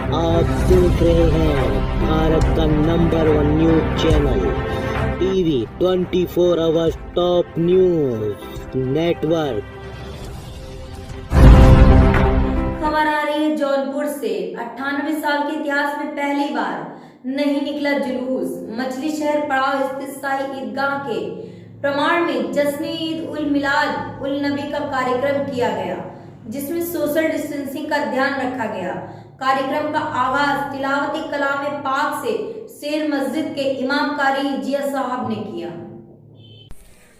आप देख रहे हैं भारत का number 1 news channel TV 24 hours top news network. खबर आ रही है जौनपुर से। 98 साल के इतिहास में पहली बार नहीं निकला जुलूस। मछली शहर पड़ाव स्थित शाही ईदगाह के प्रमाण में जश्न ईद उल मिलाद उल नबी का कार्यक्रम किया गया, जिसमें सोशल डिस्टेंसिंग का ध्यान रखा गया। कार्यक्रम का आगाज तिलावती कलाम पाक से शेर मस्जिद के इमाम कारी जिया साहब ने किया।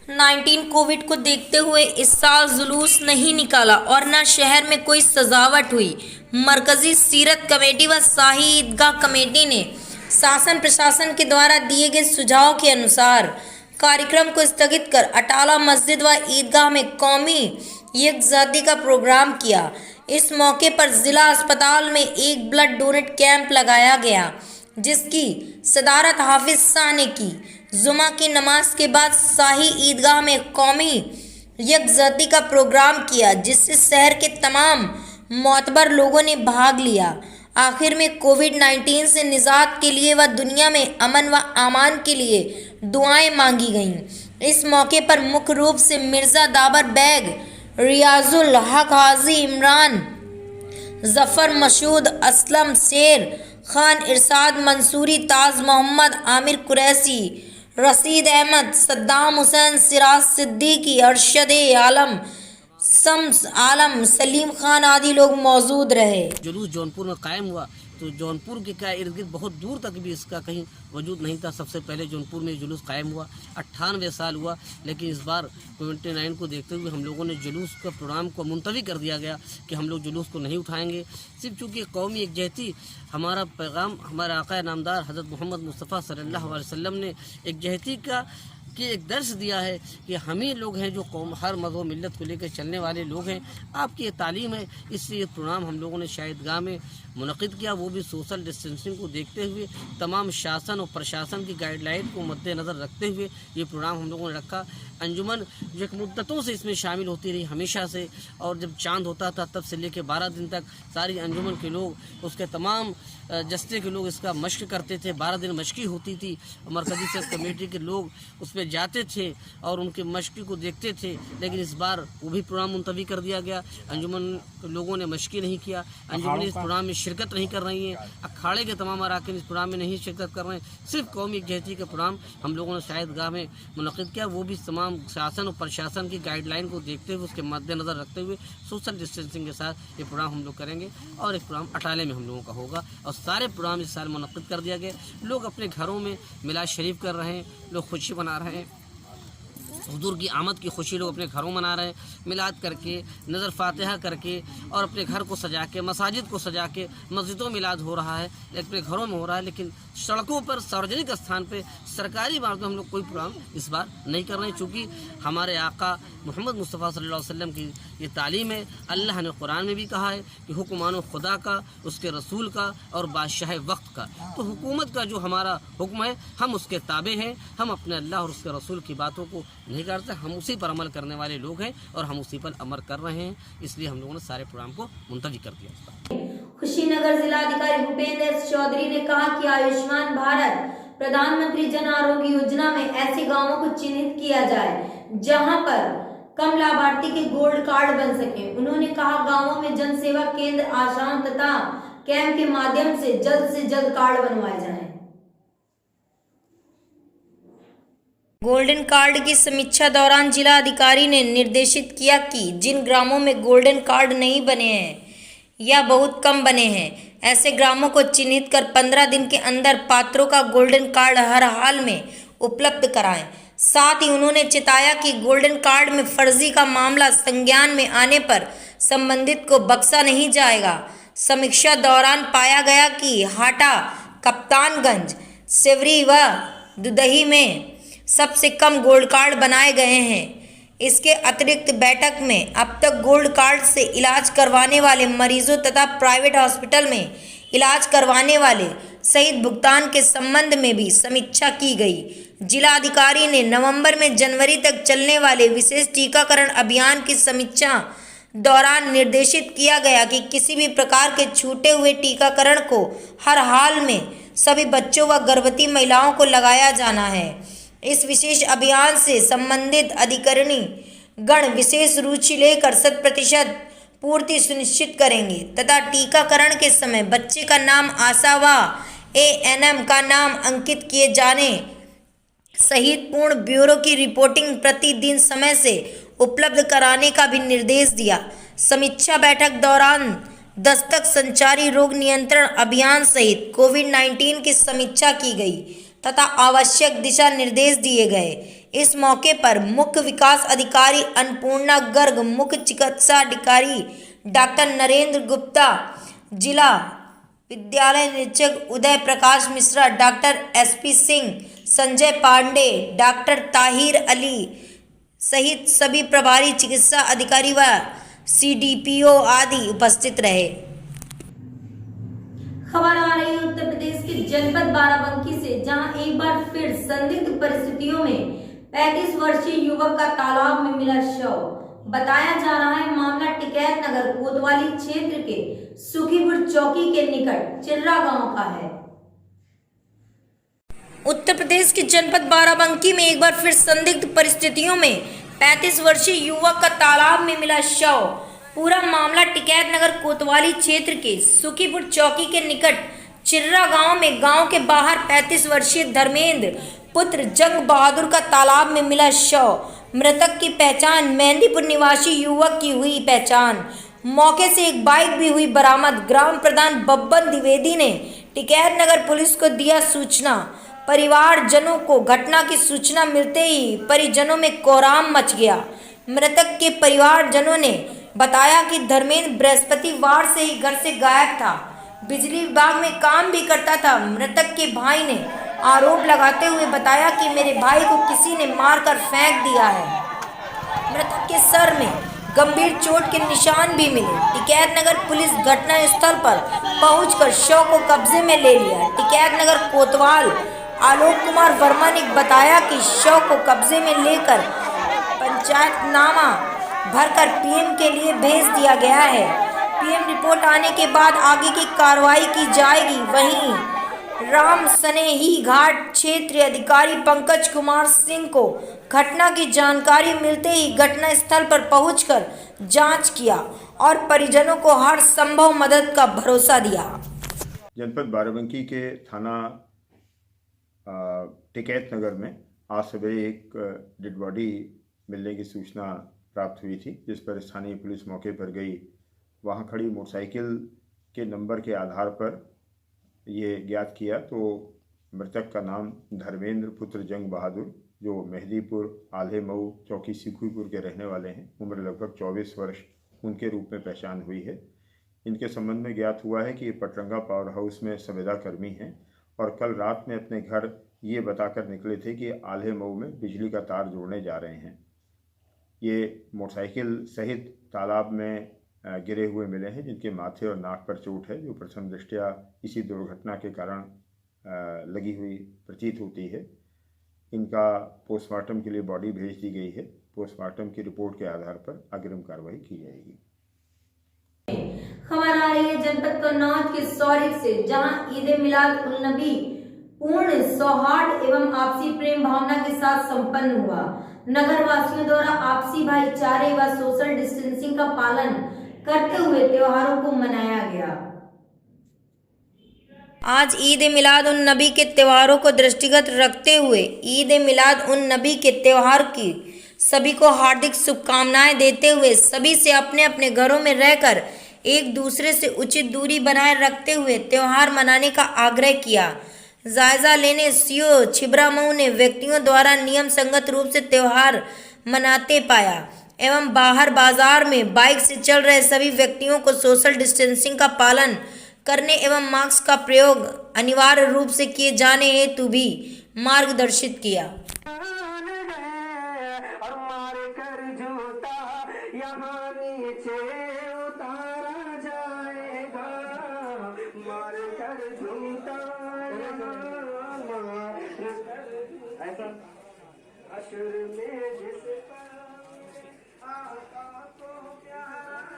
19 कोविड को देखते हुए इस साल जुलूस नहीं निकाला और न शहर में कोई सजावट हुई। मरकजी सीरत कमेटी व शाही ईदगाह कमेटी ने शासन प्रशासन के द्वारा दिए गए सुझाव के अनुसार कार्यक्रम को स्थगित कर अटाला मस्जिद व ईदगाह में कौमी यकजहती का प्रोग्राम किया। इस मौके पर जिला अस्पताल में एक ब्लड डोनेट कैंप लगाया गया, जिसकी सदारत हाफिज शाह ने की। जुमा की नमाज के बाद शाही ईदगाह में कौमी यकजहती का प्रोग्राम किया, जिससे शहर के तमाम मोतबर लोगों ने भाग लिया। आखिर में कोविड-19 से निजात के लिए व दुनिया में अमन व अमान के लिए दुआएं मांगी गईं। इस मौके पर मुख्य रूप से मिर्ज़ा दाबर बैग, रियाजुल हक हाजी इमरान, जफ़र मसूद, असलम शेर खान, इरशाद मंसूरी, ताज मोहम्मद, आमिर कुरैशी, रशीद अहमद, सद्दाम हुसैन, सिराज सिद्दीकी, अरशद आलम, शम्स आलम, सलीम खान आदि लोग मौजूद रहे। जुलूस जौनपुर में कायम हुआ तो जौनपुर के क्या इर्द गिर्द बहुत दूर तक भी इसका कहीं वजूद नहीं था। सबसे पहले जौनपुर में जुलूस कायम हुआ 98 साल हुआ, लेकिन इस बार कोविड-19 को देखते हुए हम लोगों ने जुलूस का प्रोग्राम को मुलतवी कर दिया गया कि हम लोग जुलूस को नहीं उठाएंगे। सिर्फ चूँकि कौमी एकजहती हमारा पैगाम हमारे आका नामदार हज़रत मोहम्मद मुस्तफ़ा सल्लल्लाहु अलैहि वसल्लम ने एकजहती का कि एक दर्श दिया है कि हम ही लोग हैं जो कौम हर मज़हब मिल्लत को लेकर चलने वाले लोग हैं। आपकी ये तालीम है, इसलिए प्रोग्राम हम लोगों ने शाहिदगाह में मुनक़िद किया, वो भी सोशल डिस्टेंसिंग को देखते हुए तमाम शासन और प्रशासन की गाइडलाइन को मद्देनज़र रखते हुए ये प्रोग्राम हम लोगों ने रखा। अंजुमन जो एक मुद्दतों से इसमें शामिल होती रही हमेशा से, और जब चांद होता था तब से लेकर 12 दिन तक सारी अंजुमन के लोग, उसके तमाम जस्ते के लोग इसका मश्क करते थे। 12 दिन मश्की होती थी, मरकजी सेहत कमेटी के लोग उस पर जाते थे और उनके मश्की को देखते थे। लेकिन इस बार वो भी प्रोग्राम मुलतवी कर दिया गया। अंजुमन के लोगों ने मश्की नहीं किया, अंजुमन इस प्रोग्राम में शिरकत नहीं कर रही हैं, अखाड़े के तमाम अरकान इस प्रोग्राम में नहीं शिरकत कर रहे हैं। सिर्फ कौमी एकजहती का प्रोग्राम हम लोगों ने शाहिदगाह में मुनक़िद किया, वो भी तमाम शासन और प्रशासन की गाइडलाइन को देखते हुए उसके मद्देनज़र रखते हुए सोशल डिस्टेंसिंग के साथ ये प्रोग्राम हम लोग करेंगे। और एक प्रोग्राम अटाले में हम लोगों का होगा और सारे प्रोग्राम इस साल मुनक़िद कर दिया गया। लोग अपने घरों में मिलाद शरीफ कर रहे हैं, लोग खुशी मना रहे हैं, हुजूर की आमद की खुशी लोग अपने घरों मना रहे हैं, मिलाद करके, नज़र फातिहा करके और अपने घर को सजा के, मसाजिद को सजा के। मस्जिदों में मिलाद हो रहा है, अपने घरों में हो रहा है, लेकिन सड़कों पर सार्वजनिक स्थान पे सरकारी इमारतों में हम लोग कोई प्रोग्राम इस बार नहीं कर रहे हैं, चूँकि हमारे आका मोहम्मद मुस्तफ़ा सल्लल्लाहु अलैहि वसल्लम की ये तालीम है। अल्लाह ने कुरान में भी कहा है कि हुक्मानो खुदा का, उसके रसूल का और बादशाह वक्त का। तो हुकूमत का जो हमारा हुक्म है हम उसके ताबे हैं, हम अपने अल्लाह और उसके रसूल की बातों को नहीं करते, हम उसी पर अमल करने वाले लोग हैं और हम उसी पर अमल कर रहे हैं। इसलिए हम लोगों ने सारे प्रोग्राम को मुलतवी कर दिया। कुशीनगर जिलाधिकारी भूपेंद्र एस चौधरी ने कहा कि आयुष्मान भारत प्रधानमंत्री जन आरोग्य योजना में ऐसे गांवों को चिन्हित किया जाए जहां पर कम लाभार्थी के गोल्ड कार्ड बन सके। उन्होंने कहा गांवों में जन सेवा केंद्र, आशाओं तथा कैंप के माध्यम से जल्द कार्ड बनवाए जाएं। गोल्डन कार्ड की समीक्षा दौरान जिला अधिकारी ने निर्देशित किया कि जिन ग्रामों में गोल्डन कार्ड नहीं बने हैं या बहुत कम बने हैं, ऐसे ग्रामों को चिन्हित कर 15 दिन के अंदर पात्रों का गोल्डन कार्ड हर हाल में उपलब्ध कराएं। साथ ही उन्होंने चिताया कि गोल्डन कार्ड में फर्जी का मामला संज्ञान में आने पर संबंधित को बख्शा नहीं जाएगा। समीक्षा दौरान पाया गया कि हाटा, कप्तानगंज, सेवरी व दुदही में सबसे कम गोल्ड कार्ड बनाए गए हैं। इसके अतिरिक्त बैठक में अब तक गोल्ड कार्ड से इलाज करवाने वाले मरीजों तथा प्राइवेट हॉस्पिटल में इलाज करवाने वाले सहित भुगतान के संबंध में भी समीक्षा की गई। जिला अधिकारी ने नवंबर में जनवरी तक चलने वाले विशेष टीकाकरण अभियान की समीक्षा दौरान निर्देशित किया गया कि किसी भी प्रकार के छूटे हुए टीकाकरण को हर हाल में सभी बच्चों व गर्भवती महिलाओं को लगाया जाना है। इस विशेष अभियान से संबंधित अधिकारी गण विशेष रुचि लेकर 100% पूर्ति सुनिश्चित करेंगे तथा टीकाकरण के समय बच्चे का नाम आशा व ANM का नाम अंकित किए जाने सहित पूर्ण ब्यूरो की रिपोर्टिंग प्रतिदिन समय से उपलब्ध कराने का भी निर्देश दिया। समीक्षा बैठक दौरान दस्तक संचारी रोग नियंत्रण अभियान सहित कोविड-19 की समीक्षा की गई तथा आवश्यक दिशा निर्देश दिए गए। इस मौके पर मुख्य विकास अधिकारी अन्नपूर्णा गर्ग, मुख्य चिकित्सा अधिकारी डॉक्टर नरेंद्र गुप्ता, जिला विद्यालय निरीक्षक Uday Prakash Mishra, doctor SP Singh, Sanjay Pandey, doctor Tahir Ali सहित सभी प्रभारी चिकित्सा अधिकारी व CDPO आदि उपस्थित रहे। खबर आ रही है उत्तर प्रदेश के जनपद बाराबंकी से, जहां एक बार फिर संदिग्ध परिस्थितियों में 35 वर्षीय युवक का तालाब में मिला शव। बताया जा रहा है मामला टिकैत नगर कोतवाली क्षेत्र के सुखीपुर चौकी के निकट चिर्रा गांव का है। उत्तर प्रदेश के जनपद बाराबंकी में एक बार फिर संदिग्ध परिस्थितियों में 35 वर्षीय युवक का तालाब में मिला शव। पूरा मामला टिकैत नगर कोतवाली क्षेत्र के सुखीपुर चौकी के निकट चिर्रा गांव में गांव के बाहर 35 वर्षीय धर्मेंद्र पुत्र जंग बहादुर का तालाब में मिला शव। मृतक की पहचान मेहंदीपुर निवासी युवक की हुई पहचान। मौके से एक बाइक भी हुई बरामद। ग्राम प्रधान बब्बन द्विवेदी ने टिकैत नगर पुलिस को दिया सूचना। परिवारजनों को घटना की सूचना मिलते ही परिजनों में कोहराम मच गया। मृतक के परिवारजनों ने बताया कि धर्मेंद्र बृहस्पतिवार से ही घर से गायब था। बिजली विभाग में काम भी करता था। मृतक के भाई ने आरोप लगाते हुए बताया कि मेरे भाई को किसी ने मारकर फेंक दिया है। मृतक के सर में गंभीर चोट के निशान भी मिले। टिकैत नगर पुलिस घटना स्थल पर पहुंचकर शव को कब्जे में ले लिया। टिकैत नगर कोतवाल आलोक कुमार वर्मा ने बताया कि शव को कब्जे में लेकर पंचायतनामा भरकर PM के लिए भेज दिया गया है। PM रिपोर्ट आने के बाद आगे की कार्रवाई की जाएगी। वहीं राम सनेही घाट क्षेत्रीय अधिकारी पंकज कुमार सिंह को घटना की जानकारी मिलते ही घटना स्थल पर पहुंचकर जांच किया और परिजनों को हर संभव मदद का भरोसा दिया। जनपद बाराबंकी के थाना टिकैत नगर में आज सवेरे एक डेड बॉडी मिलने की सूचना प्राप्त हुई थी, जिस पर स्थानीय पुलिस मौके पर गई। वहां खड़ी मोटरसाइकिल के नंबर के आधार पर ये ज्ञात किया तो मृतक का नाम धर्मेंद्र पुत्र जंग बहादुर, जो मेहदीपुर आल्हे मऊ चौकी सुखीपुर के रहने वाले हैं, उम्र लगभग 24 वर्ष उनके रूप में पहचान हुई है। इनके संबंध में ज्ञात हुआ है कि ये पटरंगा पावर हाउस में संविदा कर्मी हैं और कल रात में अपने घर ये बताकर निकले थे कि आल्हे मऊ में बिजली का तार जोड़ने जा रहे हैं। ये मोटरसाइकिल सहित तालाब में गिरे हुए मिले हैं, जिनके माथे और नाक पर चोट है, जो प्रथम दृष्टया इसी दुर्घटना के कारण लगी हुई प्रतीत होती है। इनका पोस्टमार्टम के लिए बॉडी भेज दी गई है। पोस्टमार्टम की रिपोर्ट के आधार पर अग्रिम कार्रवाई की जाएगी। खबर आ रही है जनपद कन्नौज के सौरिक से, जहां ईद मिलाद उन नबी पूर्ण सौहार्द एवं आपसी प्रेम भावना के साथ संपन्न हुआ। नगर वासियों द्वारा आपसी भाईचारे व सोशल डिस्टेंसिंग का पालन करते हुए त्योहारों को मनाया गया। आज ईद मिलाद उन नबी के त्योहारों को दृष्टिगत रखते हुए ईद मिलाद उन नबी के त्योहार की सभी को हार्दिक शुभकामनाएं देते हुए सभी से अपने अपने घरों में रहकर एक दूसरे से उचित दूरी बनाए रखते हुए त्योहार मनाने का आग्रह किया। जायजा लेने सीओ छिबरामऊ ने व्यक्तियों द्वारा नियम संगत रूप से त्योहार मनाते पाया एवं बाहर बाजार में बाइक से चल रहे सभी व्यक्तियों को सोशल डिस्टेंसिंग का पालन करने एवं मास्क का प्रयोग अनिवार्य रूप से किए जाने हेतु भी मार्गदर्शित किया। अशुर में जिस पर आका को प्यारा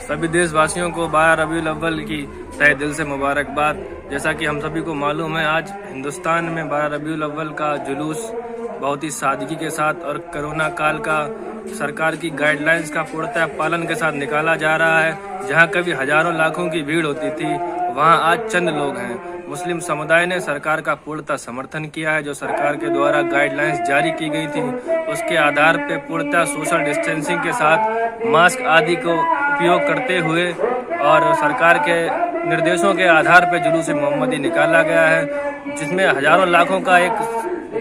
सभी देशवासियों को 12 रबीउल अव्वल की तहे दिल से मुबारकबाद। जैसा कि हम सभी को मालूम है, आज हिंदुस्तान में 12 रबीउल अव्वल का जुलूस बहुत ही सादगी के साथ और कोरोना काल का सरकार की गाइडलाइंस का पूर्णतः पालन के साथ निकाला जा रहा है। जहां कभी हजारों लाखों की भीड़ होती थी, वहां आज चंद लोग हैं। मुस्लिम समुदाय ने सरकार का पूर्णतः समर्थन किया है। जो सरकार के द्वारा गाइडलाइंस जारी की गई थी, उसके आधार पर पूर्णतः सोशल डिस्टेंसिंग के साथ मास्क आदि को उपयोग करते हुए और सरकार के निर्देशों के आधार पर जुलूस मोहम्मदी निकाला गया है, जिसमें हजारों लाखों का एक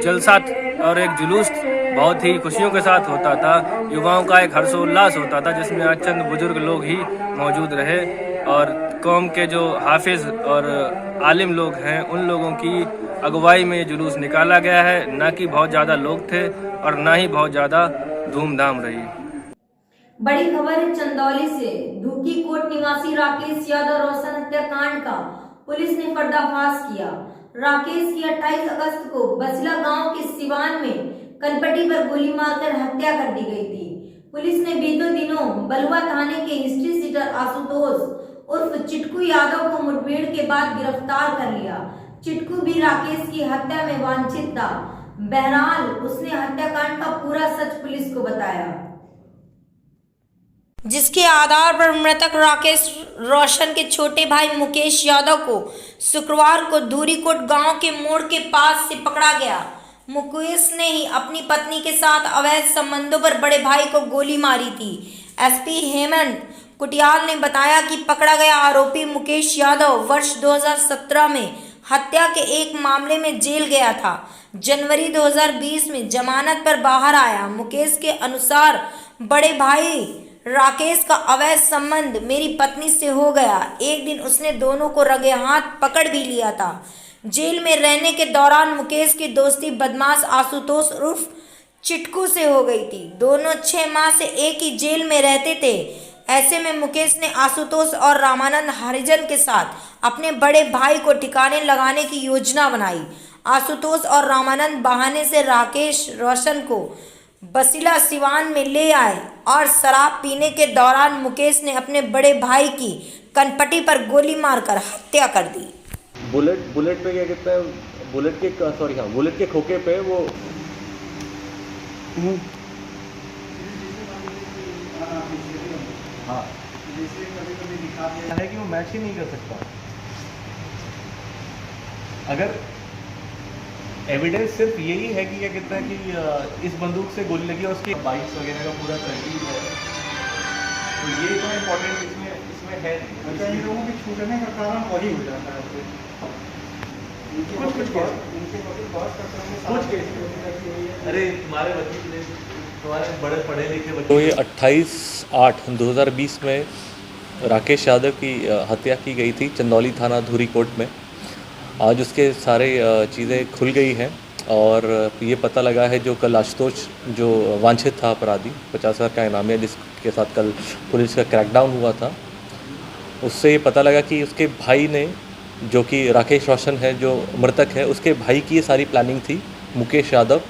जलसा और एक जुलूस बहुत ही खुशियों के साथ होता था। युवाओं का एक हर्षोल्लास होता था, जिसमें आज चंद बुजुर्ग लोग ही मौजूद रहे और कौम के जो हाफिज और आलिम लोग हैं, उन लोगों की अगुवाई में ये जुलूस निकाला गया है। ना कि बहुत ज़्यादा लोग थे और ना ही बहुत ज़्यादा धूमधाम रही। बड़ी खबर है चंदौली से। धूकी कोट निवासी राकेश यादव रोशन हत्याकांड का पुलिस ने पर्दाफाश किया। राकेश की 28 अगस्त को बसला गांव के सिवान में कनपट्टी पर गोली मारकर हत्या कर दी गई थी। पुलिस ने बीते दिनों बलुआ थाने के हिस्ट्री सीटर आशुतोष उर्फ चिटकू यादव को मुठभेड़ के बाद गिरफ्तार कर लिया। चिटकू भी राकेश की हत्या में वांछित था। बहरहाल उसने हत्याकांड का पूरा सच पुलिस को बताया, जिसके आधार पर मृतक राकेश रोशन के छोटे भाई मुकेश यादव को शुक्रवार को धूरीकोट गांव के मोड़ के पास से पकड़ा गया। मुकेश ने ही अपनी पत्नी के साथ अवैध संबंधों पर बड़े भाई को गोली मारी थी। एसपी हेमंत कुटियाल ने बताया कि पकड़ा गया आरोपी मुकेश यादव वर्ष 2017 में हत्या के एक मामले में जेल गया था। जनवरी 2020 में जमानत पर बाहर आया। मुकेश के अनुसार बड़े भाई राकेश का अवैध संबंध मेरी पत्नी से हो गया। एक दिन उसने दोनों को रंगे हाथ पकड़ भी लिया था। जेल में रहने के दौरान मुकेश की दोस्ती बदमाश आशुतोष उर्फ चिटकू से हो गई थी। दोनों 6 माह से एक ही जेल में रहते थे। ऐसे में मुकेश ने आशुतोष और रामानंद हरिजन के साथ अपने बड़े भाई को ठिकाने लगाने की योजना बनाई। आशुतोष और रामानंद बहाने से राकेश रोशन को बसिला सिवान में ले आए और शराब पीने के दौरान मुकेश ने अपने बड़े भाई की कनपट्टी पर गोली मारकर हत्या कर दी। बुलेट पे क्या कहता है, बुलेट के खोखे पे वो हाँ है कि वो मैच ही नहीं कर सकता। अगर एविडेंस सिर्फ यही है कि क्या कहता है कि इस बंदूक से गोली लगी और उसकी बाइक्स वगैरह का पूरा तरकीब है, तो ये तो इम्पोर्टेंट इसमें है। अच्छा, इन लोगों के छूटने का कारण वही हो जाता है। अरे तुम्हारे बच्चे तुम्हारे बड़े पढ़े लिखे बच्चे। तो ये 28/8/2020 में राकेश यादव की हत्या की गई थी चंदौली थाना धूरीकोट में। आज उसके सारे चीज़ें खुल गई हैं और ये पता लगा है जो कल आशुतोष जो वांछित था अपराधी 50,000 का इनामिया जिसके साथ कल पुलिस का क्रैकडाउन हुआ था, उससे ये पता लगा कि उसके भाई ने, जो कि राकेश रोशन है जो मृतक है, उसके भाई की ये सारी प्लानिंग थी, मुकेश यादव,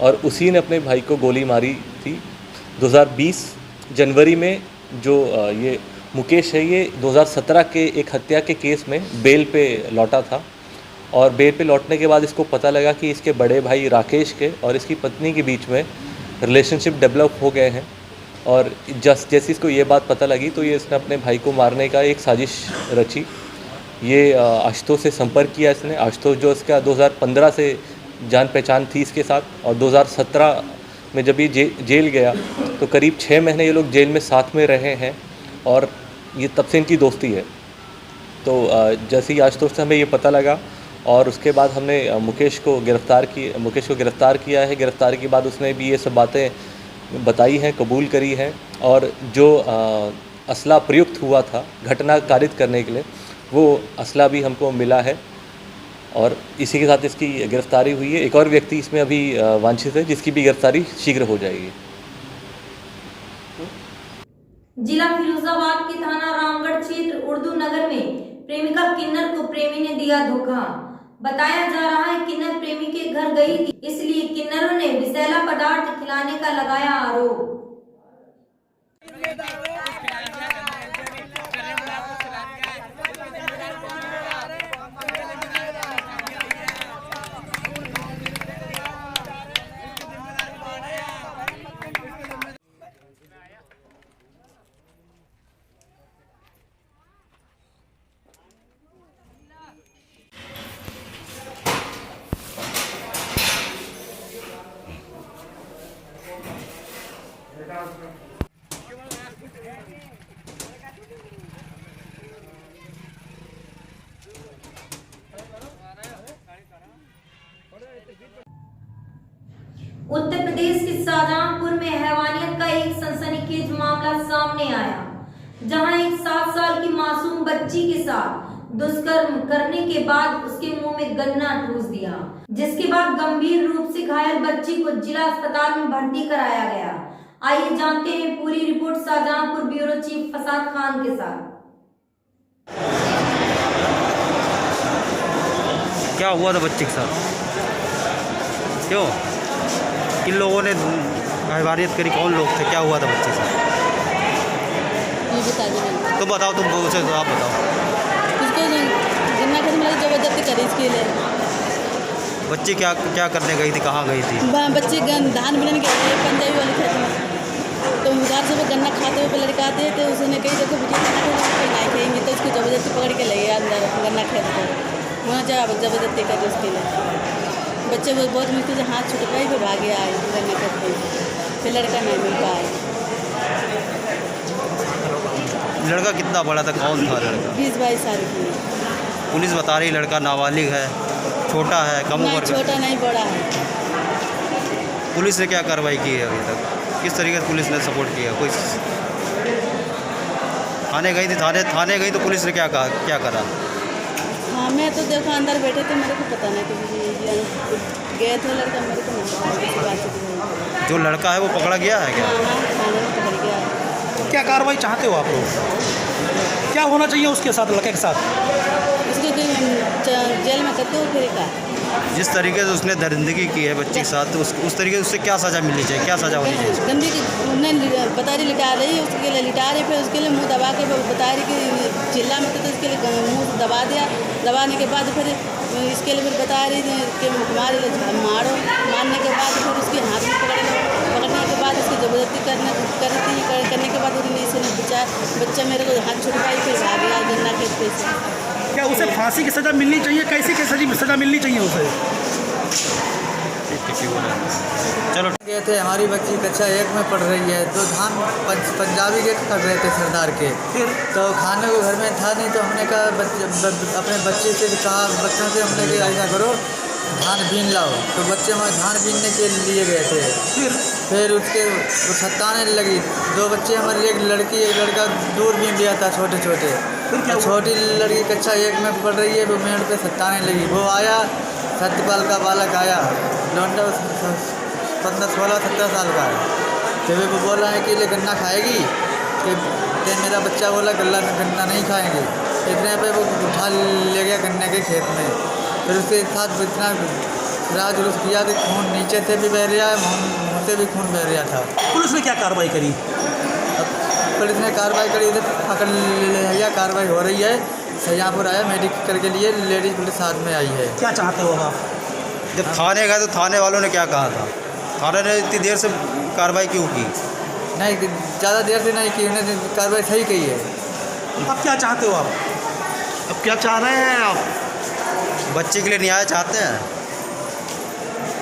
और उसी ने अपने भाई को गोली मारी थी 2020 जनवरी में। जो ये मुकेश है, ये 2017 के एक हत्या के केस में बेल पे लौटा था और बेल पे लौटने के बाद इसको पता लगा कि इसके बड़े भाई राकेश के और इसकी पत्नी के बीच में रिलेशनशिप डेवलप हो गए हैं। और जैसे इसको ये बात पता लगी तो ये इसने अपने भाई को मारने का एक साजिश रची। ये आशुतोष से संपर्क किया इसने। आशुतोष जो इसका 2015 से जान पहचान थी इसके साथ, और 2017 में जब ये जेल गया तो करीब 6 महीने ये लोग जेल में साथ में रहे हैं और ये तब से इनकी दोस्ती है। तो जैसे ही आशुतोष से हमें ये पता लगा और उसके बाद हमने मुकेश को गिरफ़्तार किया है। गिरफ़्तारी के बाद उसने भी ये सब बातें बताई हैं, कबूल करी है, और जो असला प्रयुक्त हुआ था घटना कारित करने के लिए, वो असला भी हमको मिला है और इसी के साथ इसकी गिरफ़्तारी हुई है। एक और व्यक्ति इसमें अभी वांछित है, जिसकी भी गिरफ़्तारी शीघ्र हो जाएगी। जिला फिरोजाबाद के थाना रामगढ़ क्षेत्र उर्दू नगर में प्रेमिका किन्नर को प्रेमी ने दिया धोखा। बताया जा रहा है किन्नर प्रेमी के घर गई थी, इसलिए किन्नरों ने विषैला पदार्थ खिलाने का लगाया आरोप। उत्तर प्रदेश के शाहजहांपुर में हैवानियत का एक सनसनीखेज मामला सामने आया, जहां एक 7 साल की मासूम बच्ची के साथ दुष्कर्म करने के बाद उसके मुंह में गन्ना ठूस दिया, जिसके बाद गंभीर रूप से घायल बच्ची को जिला अस्पताल में भर्ती कराया गया। आइए जानते हैं पूरी रिपोर्ट शाहजहांपुर ब्यूरो चीफ फसाद खान के साथ। क्या हुआ था बच्चे के साथ? क्यों? किन लोगों ने हैवानियत करी? कौन लोग थे? क्या हुआ था बच्चे के साथ? ये बता दीजिए। तुम बताओ, तुम उसे आप बताओ। उसको गन्ना खाने में जबरदस्ती करी इसके लिए। बच्ची क्या क्या करने गई थी? कहाँ गई थी? बच्चे धान बिनने गए थे पंजाबी वाले खेत में, तो उधर से वो गन्ना खाते हुए लड़का आते तो उसने कही देखो बेटी नहीं खाएंगे, तो उसको जबरदस्ती पकड़ के ले गया अंदर गन्ना खेत पर। वहाँ जबरदस्ती करी उसके लिए। बच्चे वो बहुत मुश्किल से हाथ छूट गए, फिर भागे आए गन्ना खेत पर, फिर लड़का नहीं मिल पाया। लड़का कितना बड़ा था? कौन था लड़का? 20-22 साल की। पुलिस बता रही लड़का नाबालिग है, छोटा है, कम उम्र का। छोटा नहीं बड़ा है। पुलिस ने क्या कार्रवाई की है अभी तक? किस तरीके से पुलिस ने सपोर्ट किया? कोई थाने गई थी? थाने गई तो पुलिस ने क्या कहा, क्या करा? हाँ, मैं तो देखो अंदर बैठे थे, मेरे को पता नहीं कुछ। गए थे लड़का, मेरे को नहीं पता। जो लड़का है वो पकड़ा गया है क्या? हाँ, थाने में पकड़ गया है। क्या कार्रवाई चाहते हो आप लोग? क्या होना चाहिए उसके साथ, लड़के के साथ? उसको जेल में करते हो फिर का। जिस तरीके से उसने दरिंदगी की है बच्ची के साथ, तो उस तरीके से उससे क्या सज़ा मिलनी चाहिए? क्या सज़ा होनी चाहिए? गंदी की उन्हें बता रही लिटा रही है, उसके लिए लिटा रही, फिर उसके लिए मुंह दबा के बता रही कि चिल्ला में तो उसके लिए मुंह दबा दिया। दबाने के बाद फिर इसके लिए फिर बता रही कि मारो, मारने के बाद फिर उसके हाथ में पकड़ने के बाद उसकी जबरदस्ती करने के बाद उसने बच्चा मेरे को हाथ छुटवाई, फिर भाग गया गन्ना खेत पे से। क्या उसे फांसी की सज़ा मिलनी चाहिए? कैसी सज़ा मिलनी चाहिए उसे? चलो गए थे, हमारी बच्ची कक्षा 1 में पढ़ रही है, तो धान पंजाबी के कर रहे थे सरदार के। फिर तो खाने को घर में था नहीं, तो हमने कहा अपने बच्चे से कहा, बच्चों से हमने कि ऐसा करो धान बीन लाओ। तो बच्चे वहाँ धान बीनने के लिए गए थे। फिर उसके वो सत्ताने लगी। 2 बच्चे हमारे, एक लड़की एक लड़का दूर बीन लिया था, छोटे छोटे। छोटी लड़की कक्षा 1 में पढ़ रही है, वो मेड़ पे सत्ताने लगी। वो आया, सत्यपाल का बालक आया, लौंडा 15-16-17 साल का है। फिर वो बोला है कि ले गन्ना खाएगी, कि मेरा बच्चा बोला गन्ना नहीं खाएंगे। इतने पे वो उठा ले गया गन्ने के खेत में। फिर उसके साथ इतना राज जुलूस किया कि खून नीचे से भी बह रहा है, मुँह से भी खून बह रहा था। पुलिस ने क्या कार्रवाई करी? पुलिस ने कार्रवाई करी, उधर पकड़ लिया, कार्रवाई हो रही है। शाहजहांपुर आया मेडिकल के लिए, लेडीज पुलिस साथ में आई है। क्या चाहते हो आप? जब थाने गए तो थाने वालों ने क्या कहा था? थाने ने इतनी देर से कार्रवाई क्यों की? नहीं, ज़्यादा देर से नहीं की, उन्होंने कार्रवाई सही की है। अब क्या चाहते हो आप? अब क्या चाह रहे हैं आप? बच्चे के लिए न्याय चाहते हैं?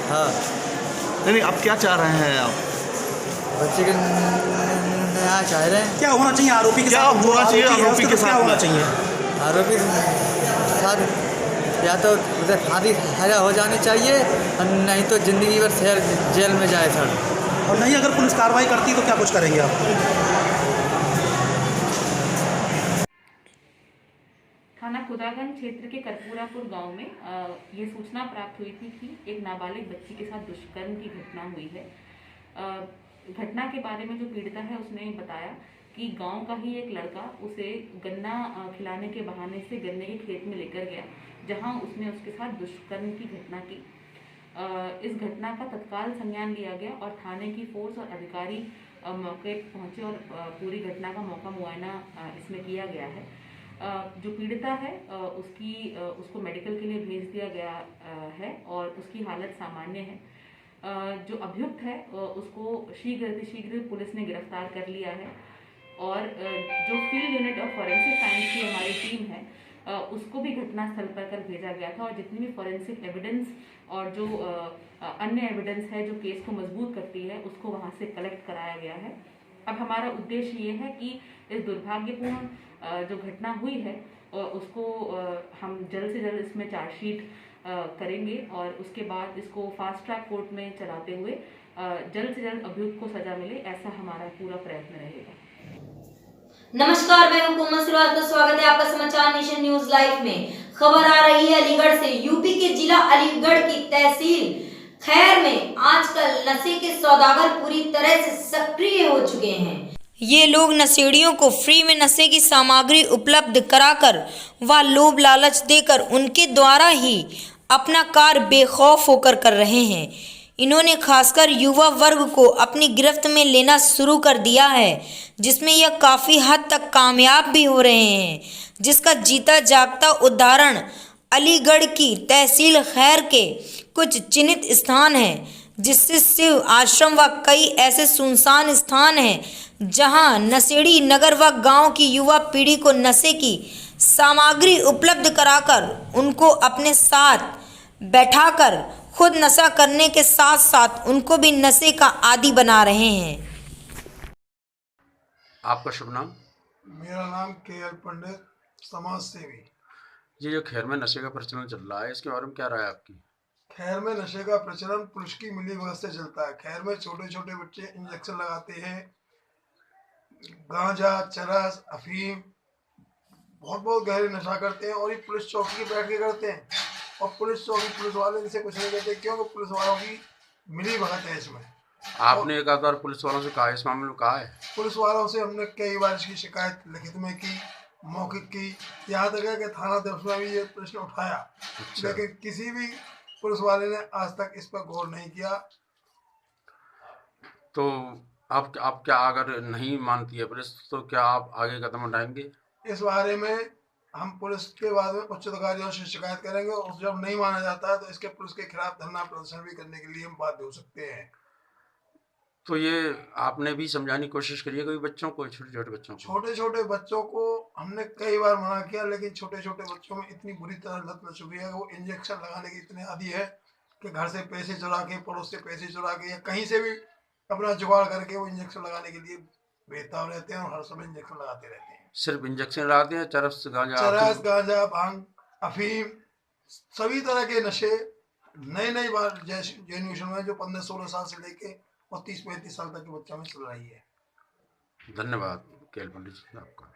हाँ। नहीं, अब क्या चाह रहे हैं आप? बच्चे के न्याय चाह रहे हैं। क्या होना चाहिए आरोपी के साथ? क्या होना चाहिए आरोपी के साथ? क्या होना चाहिए? आरोपी साथ या तो उसे फांसी सजा हो जानी चाहिए और नहीं तो ज़िंदगी भर जेल में जाए सर। और नहीं अगर पुलिस कार्रवाई करती तो क्या कुछ करेंगे आप? थाना खुदागंज क्षेत्र के करपूरापुर गांव में ये सूचना प्राप्त हुई थी कि एक नाबालिग बच्ची के साथ दुष्कर्म की घटना हुई है। घटना के बारे में जो पीड़िता है उसने बताया कि गांव का ही एक लड़का उसे गन्ना खिलाने के बहाने से गन्ने के खेत में लेकर गया, जहां उसने उसके साथ दुष्कर्म की घटना की। इस घटना का तत्काल संज्ञान लिया गया और थाने की फोर्स और अधिकारी मौके पहुंचे और पूरी घटना का मौका मुआयना इसमें किया गया है। जो पीड़िता है उसको मेडिकल के लिए भेज दिया गया है और उसकी हालत सामान्य है। जो अभियुक्त है उसको शीघ्र पुलिस ने गिरफ्तार कर लिया है और जो field unit of forensic science की हमारी टीम है उसको भी घटनास्थल पर कर भेजा गया था और जितनी भी फॉरेंसिक एविडेंस और जो अन्य एविडेंस है जो केस को मजबूत करती है उसको वहां से कलेक्ट कराया गया है। अब हमारा उद्देश्य ये है कि इस दुर्भाग्यपूर्ण जो घटना हुई है उसको हम जल्द से जल्द इसमें चार्जशीट करेंगे और उसके बाद इसको फास्ट ट्रैक कोर्ट में चलाते हुए जल्द से जल्द अभियुक्त को सजा मिले, ऐसा हमारा पूरा प्रयत्न रहेगा। नमस्कार, मैं हूं कोमल श्रीवास्तव। स्वागत है आपका समाचार नेशन न्यूज लाइव में। खबर आ रही है अलीगढ़ से। यूपी के जिला अलीगढ़ की तहसील खैर में आजकल नशे के सौदागर पूरी तरह से सक्रिय हो चुके हैं। ये लोग नशेड़ियों को फ्री में नशे की सामग्री उपलब्ध कराकर व लोभ लालच देकर उनके द्वारा ही अपना कार्य बेखौफ होकर कर रहे हैं। इन्होंने खासकर युवा वर्ग को अपनी गिरफ्त में लेना शुरू कर दिया है, जिसमें यह काफ़ी हद तक कामयाब भी हो रहे हैं, जिसका जीता जागता उदाहरण अलीगढ़ की तहसील खैर के कुछ चिन्हित स्थान हैं, जिससे शिव आश्रम व कई ऐसे सुनसान स्थान हैं जहां नशेड़ी नगर व गांव की युवा पीढ़ी को नशे की सामग्री उपलब्ध कराकर उनको अपने साथ बैठाकर खुद नशा करने के साथ साथ उनको भी नशे का आदी बना रहे हैं। आपका शुभ नाम? मेरा नाम KL पंडित, समाज सेवी। ये जो खैर में नशे का प्रचलन चल रहा है, इसके बारे में क्या राय है आपकी? खैर में नशे का प्रचलन पुलिस की मिली भगत से चलता है। खैर में छोटे छोटे बच्चे इंजेक्शन लगाते हैं, गांजा, चरस, अफीम, बहुत गहरे नशा करते हैं और ये पुलिस चौकी पे बैठ के करते हैं। और पुलिस चौकी पुलिस वाले इनसे कुछ नहीं कहते, क्योंकि पुलिस वालों की मिली भगत है इसमें। आपने एक आध पुलिस वालों से कहा, इस मामले में कहा है? पुलिस वालों से हमने कई बार इसकी शिकायत लिखित में की, मौखिक की, यहाँ तक है कि थाना दफ्तर में भी ये प्रश्न उठाया। अच्छा। लेकिन किसी भी पुलिस वाले ने आज तक इस पर गौर नहीं किया। तो आप क्या, अगर नहीं मानती है पुलिस तो क्या आप आगे कदम उठाएंगे? इस बारे में हम पुलिस के बाद में उच्च अधिकारियों से शिकायत करेंगे और जब नहीं माना जाता है तो इसके पुलिस के खिलाफ धरना प्रदर्शन भी करने के लिए हम बाध्य हो सकते हैं। तो ये आपने भी समझाने की कोशिश करी है कभी बच्चों को, छोटे छोटे बच्चों को? हमने कई बार मना किया, लेकिन छोटे छोटे बच्चों में इतनी बुरी तरह लत लग चुकी है, वो इंजेक्शन लगाने की इतने आदी है कि घर से पैसे चुरा के, पड़ोस से पैसे चुरा के या कहीं से भी अपना जुगाड़ करके वो इंजेक्शन लगाने के लिए बेताब रहते हैं और हर समय इंजेक्शन लगाते रहते हैं। सिर्फ इंजेक्शन लगाते हैं? चरस, गांजा, भांग, अफीम, सभी तरह के नशे नई बार जेन्यूशन में जो 15-16 साल से लेके और 30-35 साल तक के बच्चों में चल रही है। धन्यवाद KL पंडित जी आपका।